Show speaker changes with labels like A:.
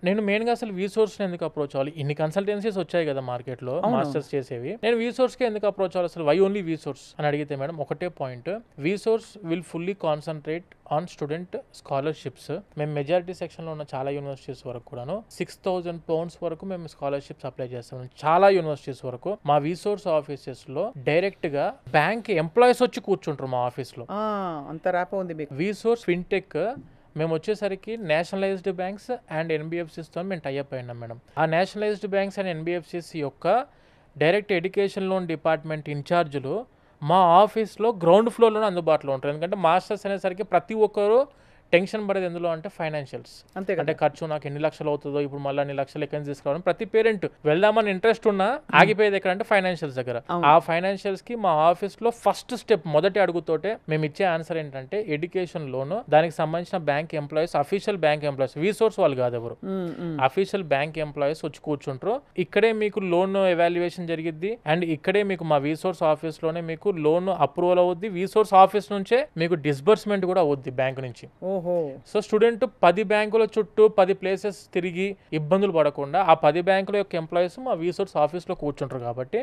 A: నేను మెయిన్గా అసలు వీసోర్స్ ఎందుకు అప్రోచ్ అవ్వాలి? ఇన్ని కన్సల్టెన్సీస్ వచ్చాయి కదా మార్కెట్లో మాస్టర్స్ చేసేవి. నేను వీసోర్స్కి ఎందుకు అప్రోచ్ అవ్వాలి అసలు? వై ఓన్లీ వీసోర్స్ అని అడిగితే మేడం ఒకటే point, వీసోర్స్ will fully concentrate on student scholarships. మేము మెజారిటీ సెక్షన్లో ఉన్న చాలా యూనివర్సిటీస్ వరకు కూడాను £6,000 వరకు మేము స్కాలర్షిప్స్ అప్లై చేస్తాం. చాలా యూనివర్సిటీస్ వరకు మా వీసోర్స్ ఆఫీసెస్ లో డైరెక్ట్ గా బ్యాంక్ ఎంప్లాయీస్ వచ్చి కూర్చుంటారు మా ఆఫీస్ లో.
B: అంత ర్యాప్ ఉంది మీకు.
A: వీసోర్స్ ఫిన్టెక్ మేము వచ్చేసరికి నేషనలైజ్డ్ బ్యాంక్స్ అండ్ ఎన్బిఎఫ్సిస్తో మేము టైఅప్ అయినాం మేడం. ఆ నేషనలైజ్డ్ బ్యాంక్స్ అండ్ ఎన్బిఎఫ్సిస్ యొక్క డైరెక్ట్ ఎడ్యుకేషన్ లోన్ డిపార్ట్మెంట్ ఇన్ఛార్జులు మా ఆఫీస్లో గ్రౌండ్ ఫ్లోర్లోనే అందుబాటులో ఉంటారు. ఎందుకంటే మాస్టర్స్ అనేసరికి ప్రతి ఒక్కరు టెన్షన్ పడేది ఎందులో అంటే ఫైనాన్షియల్స్. అంటే ఖర్చు నాకు ఎన్ని లక్షలు అవుతుందో, ఇప్పుడు మళ్ళీ అన్ని లక్షలు ఎక్కడి నుంచి తీసుకోవాలని ప్రతి పేరెంట్ వెళ్దామని ఇంట్రెస్ట్ ఉన్నా ఆగిపోయేది ఎక్కడంటే ఫైనాన్షియల్స్ దగ్గర. ఆ ఫైనాన్షియల్స్ కి మా ఆఫీస్ లో ఫస్ట్ స్టెప్ మొదటి అడుగుతోటే మేము ఇచ్చే ఆన్సర్ ఏంటంటే ఎడ్యుకేషన్ లోన్, దానికి సంబంధించిన bank employees, official bank employees, వీసోర్స్ వాళ్ళు కాదు ఎవరు, అఫీషియల్ బ్యాంక్ ఎంప్లాయీస్ వచ్చి కూర్చుంటారు. ఇక్కడే మీకు లోన్ ఎవాల్యుయేషన్ జరిగిద్ది అండ్ ఇక్కడే మీకు మా వీసోర్స్ ఆఫీస్ లోనే మీకు లోన్ అప్రూవల్ అవుద్ది. వీసోర్స్ ఆఫీస్ నుంచే మీకు డిస్బర్స్మెంట్ కూడా అవుద్ది బ్యాంక్ నుంచి. సో స్టూడెంట్ 10 బ్యాంకుల చుట్టూ 10 ప్లేసెస్ తిరిగి ఇబ్బందులు పడకుండా ఆ 10 బ్యాంకుల యొక్క ఎంప్లాయీస్ మా వీసోర్స్ ఆఫీస్ లో కూర్చుంటారు. కాబట్టి